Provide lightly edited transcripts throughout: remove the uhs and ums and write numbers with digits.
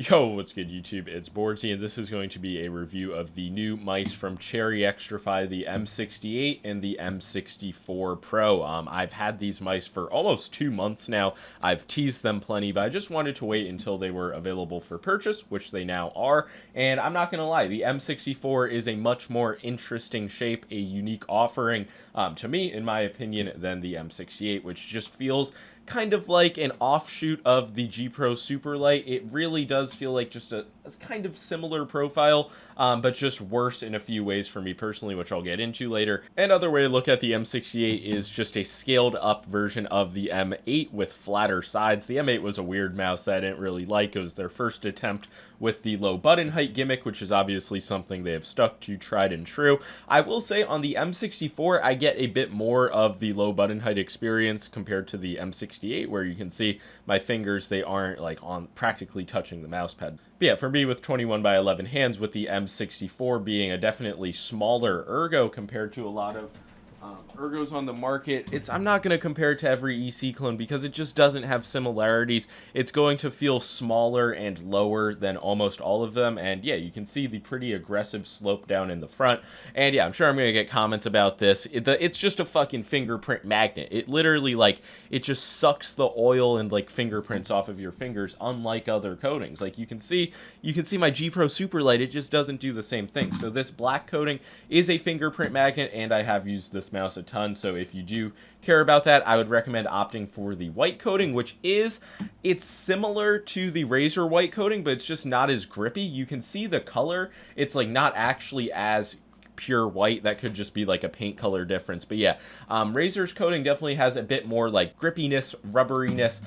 Yo, what's good YouTube? It's boardzy, and this is going to be a review of the new mice from Cherry Xtrfy, the M68 and the M64 Pro. I've had these mice for almost 2 months now. I've teased them plenty, but I just wanted to wait until they were available for purchase, which they now are. And I'm not going to lie, the M64 is a much more interesting shape, a unique offering, to me, in my opinion, than the M68, which just feels kind of like an offshoot of the G Pro Superlight. It really does feel like just a kind of similar profile, but just worse in a few ways for me personally, which I'll get into later. Another way to look at the M68 is just a scaled up version of the M8 with flatter sides. The M8 was a weird mouse that I didn't really like. It was their first attempt with the low button height gimmick, which is obviously something they have stuck to, tried and true. I will say on the M64, I get a bit more of the low button height experience compared to the M68, where you can see my fingers, they aren't like on practically touching the mouse pad. But yeah, for me with 21:11 hands, with the M64 being a definitely smaller ergo compared to a lot of ergos on the market, I'm not going to compare it to every EC clone because it just doesn't have similarities. It's going to feel smaller and lower than almost all of them, and yeah, you can see the pretty aggressive slope down in the front. And yeah, I'm sure I'm going to get comments about this. It's just a fucking fingerprint magnet. It literally, like, it just sucks the oil and like fingerprints off of your fingers, unlike other coatings. Like you can see my G Pro Superlight, it just doesn't do the same thing. So this black coating is a fingerprint magnet, and I have used this mouse a ton, so if you do care about that, I would recommend opting for the white coating, which it's similar to the Razer white coating, but it's just not as grippy. You can see the color, it's like not actually as pure white. That could just be like a paint color difference, but yeah, Razer's coating definitely has a bit more like grippiness, rubberiness,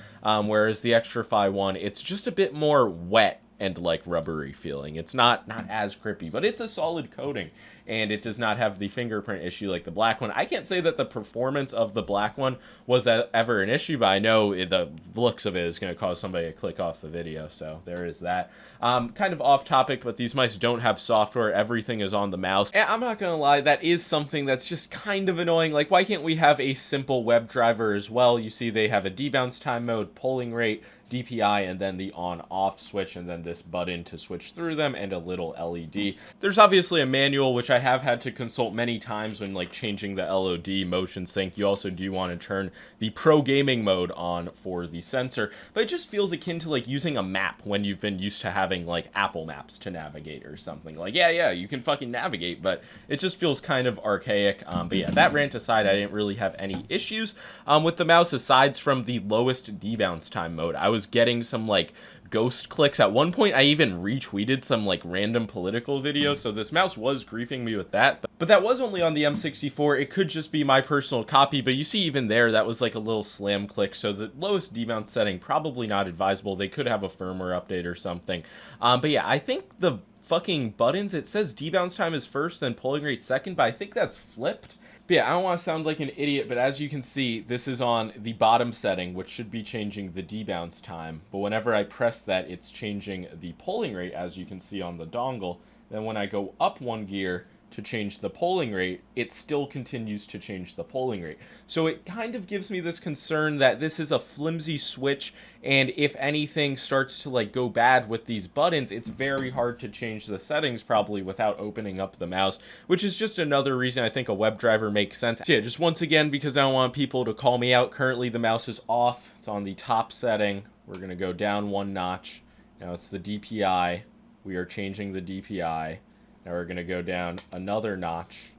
whereas the Xtrfy one, it's just a bit more wet and like rubbery feeling. It's not as grippy, but it's a solid coating, and it does not have the fingerprint issue like the black one. I can't say that the performance of the black one was ever an issue, but I know the looks of it is going to cause somebody to click off the video, so there is that. Kind of off topic, but these mice don't have software. Everything is on the mouse, and I'm not gonna lie, that is something that's just kind of annoying. Like, why can't we have a simple web driver as well? You see they have a debounce time mode, polling rate, DPI, and then the on-off switch, and then this button to switch through them, and a little LED. There's obviously a manual, which I have had to consult many times when like changing the LOD motion sync. You also do want to turn the pro gaming mode on for the sensor, but it just feels akin to like using a map when you've been used to having like Apple Maps to navigate or something. Like, yeah, you can fucking navigate, but it just feels kind of archaic. But yeah, that rant aside, I didn't really have any issues with the mouse aside from the lowest debounce time mode. I was getting some like ghost clicks. At one point, I even retweeted some like random political video, so this mouse was griefing me with that. But that was only on the M64. It could just be my personal copy, but you see even there, that was like a little slam click, so the lowest debounce setting, probably not advisable. They could have a firmware update or something. But yeah, I think the fucking buttons, it says debounce time is first, then polling rate second, but I think that's flipped. But yeah, I don't want to sound like an idiot, but as you can see, this is on the bottom setting, which should be changing the debounce time. But whenever I press that, it's changing the polling rate, as you can see on the dongle. Then when I go up one gear to change the polling rate, it still continues to change the polling rate. So it kind of gives me this concern that this is a flimsy switch, and if anything starts to like go bad with these buttons, it's very hard to change the settings probably without opening up the mouse, which is just another reason I think a web driver makes sense. So yeah, just once again, because I don't want people to call me out, currently the mouse is off. It's on the top setting. We're gonna go down one notch. Now it's the DPI. We are changing the DPI. Now we're going to go down another notch,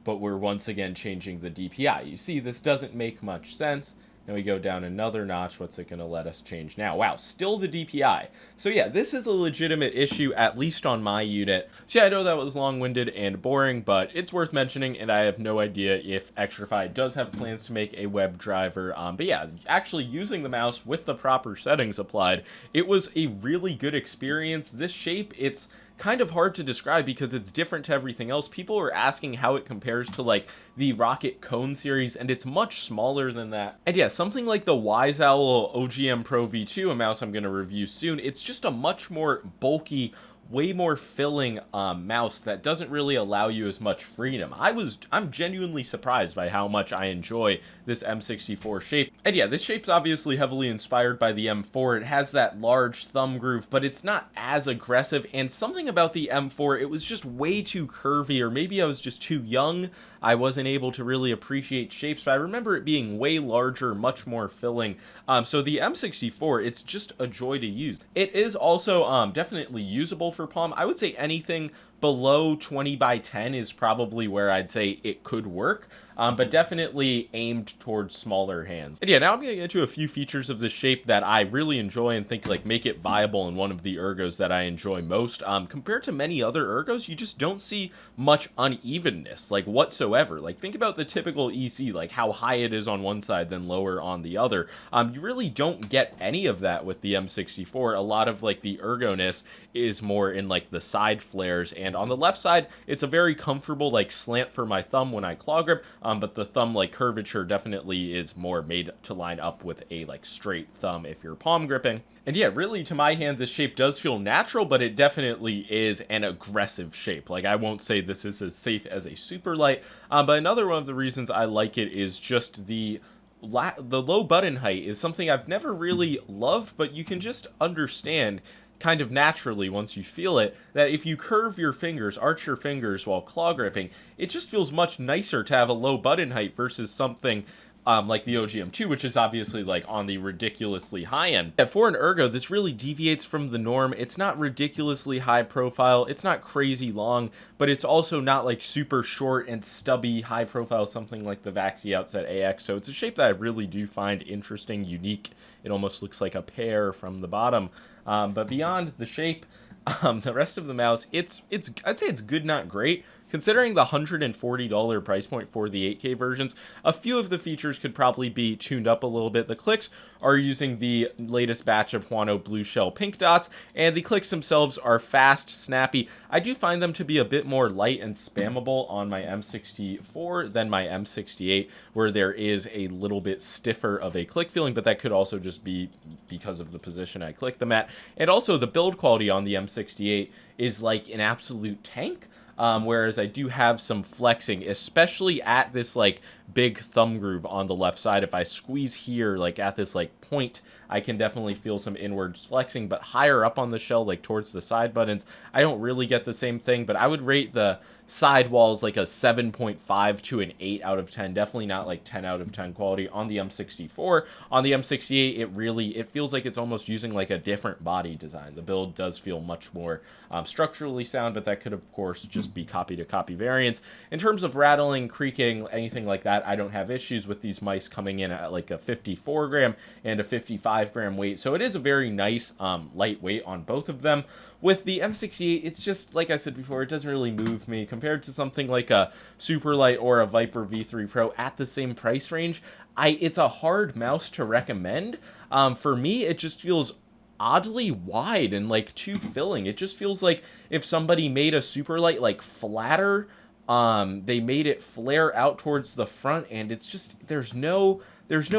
but we're once again changing the DPI. You see, this doesn't make much sense. Now we go down another notch. What's it going to let us change now? Wow, still the DPI. So yeah, this is a legitimate issue, at least on my unit. So yeah, I know that was long-winded and boring, but it's worth mentioning, and I have no idea if Xtrfy does have plans to make a web driver. But yeah, actually using the mouse with the proper settings applied, it was a really good experience. This shape, it's kind of hard to describe because it's different to everything else. People are asking how it compares to like the Rocket Cone series, and it's much smaller than that. And yeah, something like the Wise Owl OGM Pro V2, a mouse I'm going to review soon, it's just a much more bulky, way more filling mouse that doesn't really allow you as much freedom. I'm genuinely surprised by how much I enjoy this M64 shape. And yeah, this shape's obviously heavily inspired by the M4. It has that large thumb groove, but it's not as aggressive, and something about the M4, it was just way too curvy, or maybe I was just too young. I wasn't able to really appreciate shapes, but I remember it being way larger, much more filling. So the M64, it's just a joy to use. It is also definitely usable for palm. I would say anything below 20 by 10 is probably where I'd say it could work. But definitely aimed towards smaller hands. And yeah, now I'm going to get into a few features of this shape that I really enjoy and think like make it viable in one of the ergos that I enjoy most. Compared to many other ergos, you just don't see much unevenness, like whatsoever. Like think about the typical EC, like how high it is on one side then lower on the other. You really don't get any of that with the M64. A lot of like the ergoness is more in like the side flares, and on the left side, it's a very comfortable like slant for my thumb when I claw grip. But the thumb like curvature definitely is more made to line up with a like straight thumb if you're palm gripping. And yeah, really to my hand, this shape does feel natural, but it definitely is an aggressive shape. Like I won't say this is as safe as a super light, but another one of the reasons I like it is just the low button height is something I've never really loved, but you can just understand kind of naturally once you feel it, that if you curve your fingers, arch your fingers while claw gripping, it just feels much nicer to have a low button height versus something like the OGM2, which is obviously like on the ridiculously high end. Yeah, for an ergo, this really deviates from the norm. It's not ridiculously high profile, it's not crazy long, but it's also not like super short and stubby high profile, something like the Vaxi Outset AX. So it's a shape that I really do find interesting, unique. It almost looks like a pear from the bottom. But beyond the shape, the rest of the mouse, I'd say it's good, not great. Considering the $140 price point for the 8K versions, a few of the features could probably be tuned up a little bit. The clicks are using the latest batch of Huano Blue Shell pink dots, and the clicks themselves are fast, snappy. I do find them to be a bit more light and spammable on my M64 than my M68, where there is a little bit stiffer of a click feeling, but that could also just be because of the position I click them at. And also the build quality on the M68 is like an absolute tank. Whereas I do have some flexing, especially at this like big thumb groove on the left side. If I squeeze here, like at this like point, I can definitely feel some inwards flexing, but higher up on the shell, like towards the side buttons, I don't really get the same thing. But I would rate the side walls like a 7.5 to an 8 out of 10. Definitely not like 10 out of 10 quality on the M64. On the M68, it feels like it's almost using like a different body design. The build does feel much more structurally sound, but that could of course just be copy to copy variants. In terms of rattling, creaking, anything like that, I don't have issues with these mice coming in at like a 54 gram and a 55 gram weight. So it is a very nice lightweight on both of them. With the M68, it's just, like I said before, it doesn't really move me. Compared to something like a Superlight or a Viper V3 Pro at the same price range, it's a hard mouse to recommend. For me, it just feels oddly wide and like too filling. It just feels like if somebody made a Superlight like flatter, they made it flare out towards the front, and it's just, there's no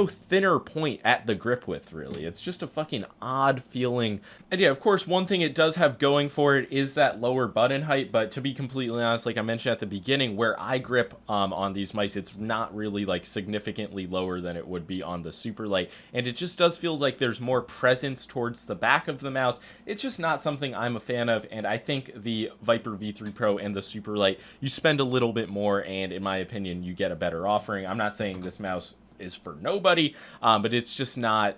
thinner point at the grip width, really. It's just a fucking odd feeling. And yeah, of course, one thing it does have going for it is that lower button height, but to be completely honest, like I mentioned at the beginning, where I grip on these mice, it's not really like significantly lower than it would be on the Superlight, and it just does feel like there's more presence towards the back of the mouse. It's just not something I'm a fan of, and I think the Viper V3 Pro and the Superlight, you spend a little bit more, and in my opinion, you get a better offering. I'm not saying this mouse is for nobody, but it's just not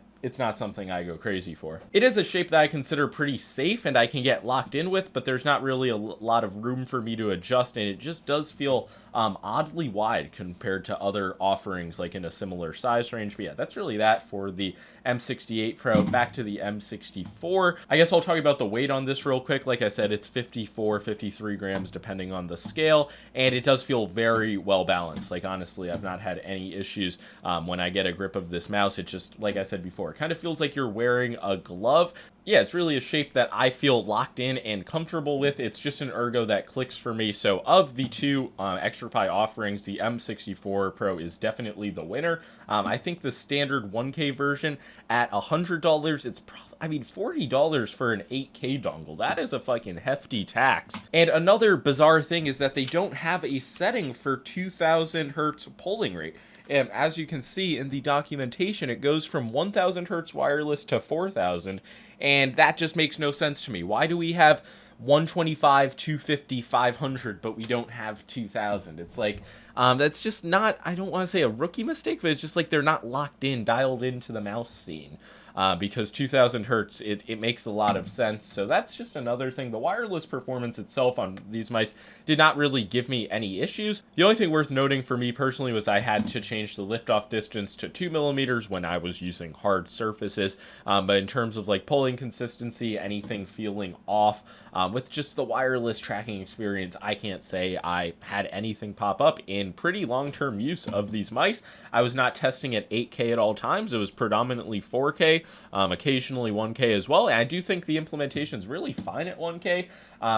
something I go crazy for. It is a shape that I consider pretty safe and I can get locked in with, but there's not really a lot of room for me to adjust, and it just does feel oddly wide compared to other offerings like in a similar size range. But yeah, that's really that for the M68 Pro. Back to the M64. I guess I'll talk about the weight on this real quick. Like I said, it's 54, 53 grams depending on the scale, and it does feel very well balanced. Like honestly, I've not had any issues when I get a grip of this mouse. It just, like I said before, it kind of feels like you're wearing a glove. yeah, it's really a shape that I feel locked in and comfortable with. It's just an ergo that clicks for me. So of the two Xtrfy offerings, the M64 Pro is definitely the winner. I think the standard 1K version at $100, it's probably, I mean, $40 for an 8K dongle. That is a fucking hefty tax. And another bizarre thing is that they don't have a setting for 2000 hertz polling rate. And as you can see in the documentation, it goes from 1000 hertz wireless to 4000, and that just makes no sense to me. Why do we have 125, 250, 500, but we don't have 2000? It's like, that's just not, I don't want to say a rookie mistake, but it's just like they're not locked in, dialed into the mouse scene. Because 2000 hertz, it makes a lot of sense. So that's just another thing. The wireless performance itself on these mice did not really give me any issues. The only thing worth noting for me personally was I had to change the liftoff distance to 2mm when I was using hard surfaces. But in terms of like pulling consistency, anything feeling off, with just the wireless tracking experience, I can't say I had anything pop up in pretty long-term use of these mice. I was not testing at 8K at all times. It was predominantly 4K, occasionally 1K as well. And I do think the implementation is really fine at 1K.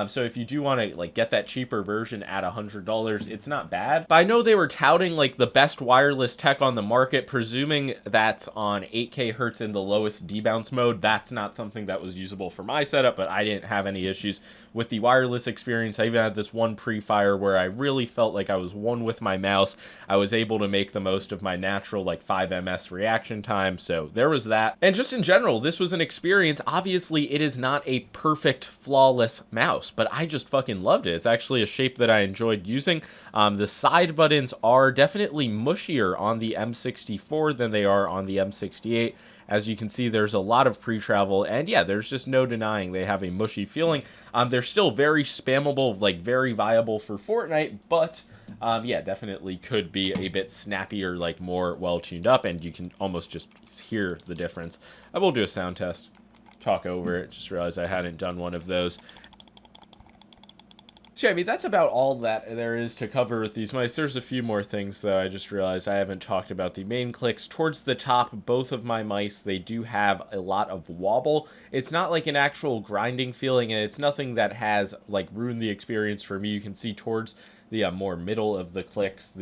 So if you do want to like get that cheaper version at $100, it's not bad. But I know they were touting like the best wireless tech on the market, presuming that's on 8K hertz in the lowest debounce mode. That's not something that was usable for my setup, but I didn't have any issues with the wireless experience. I even had this one pre-fire where I really felt like I was one with my mouse. I was able to make the most of my natural like 5 ms reaction time, so there was that. And just in general, this was an experience. Obviously, it is not a perfect, flawless mouse, but I just fucking loved it. It's actually a shape that I enjoyed using. The side buttons are definitely mushier on the M64 than they are on the M68. As you can see, there's a lot of pre-travel, and yeah, there's just no denying they have a mushy feeling. They're still very spammable, like very viable for Fortnite, but yeah, definitely could be a bit snappier, like more well-tuned up, and you can almost just hear the difference. I will do a sound test, talk over it, just realized I hadn't done one of those. So yeah, I mean, that's about all that there is to cover with these mice. There's a few more things, though. I just realized I haven't talked about the main clicks. Towards the top, both of my mice, they do have a lot of wobble. It's not like an actual grinding feeling, and it's nothing that has, like, ruined the experience for me. You can see towards the more middle of the clicks,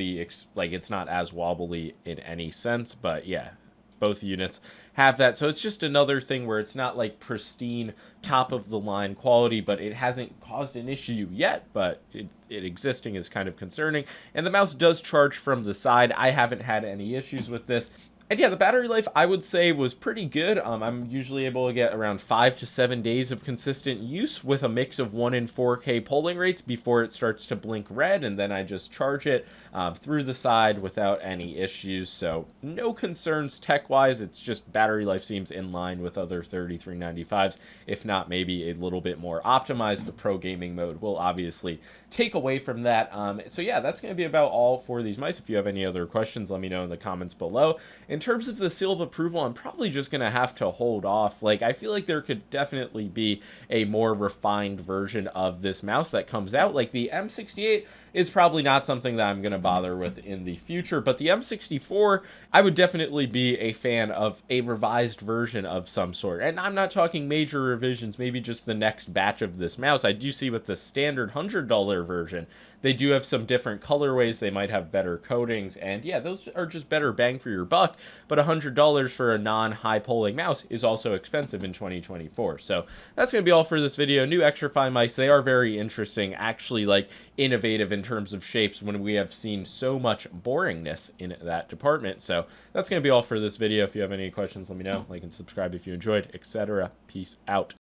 like, it's not as wobbly in any sense, but yeah, both units have that. So it's just another thing where it's not like pristine top of the line quality, but it hasn't caused an issue yet, but it existing is kind of concerning. And the mouse does charge from the side. I haven't had any issues with this. And yeah, the battery life, I would say, was pretty good. I'm usually able to get around 5 to 7 days of consistent use with a mix of 1 and 4K polling rates before it starts to blink red, and then I just charge it through the side without any issues. So no concerns tech-wise. It's just battery life seems in line with other 3395s, if not maybe a little bit more optimized. The pro gaming mode will obviously take away from that. So yeah, that's going to be about all for these mice. If you have any other questions, let me know in the comments below. In terms of the seal of approval, I'm probably just going to have to hold off. Like, I feel like there could definitely be a more refined version of this mouse that comes out. Like, the M68 is probably not something that I'm going to bother with in the future, but the M64, I would definitely be a fan of a revised version of some sort. And I'm not talking major revisions, maybe just the next batch of this mouse. I do see with the standard $100 version, they do have some different colorways. They might have better coatings, and yeah, those are just better bang for your buck. But $100 for a non-high polling mouse is also expensive in 2024. So that's going to be all for this video. New Xtrfy mice, they are very interesting, actually, like, innovative in terms of shapes when we have seen so much boringness in that department. So that's going to be all for this video. If you have any questions, let me know. Like and subscribe if you enjoyed, etc. Peace out.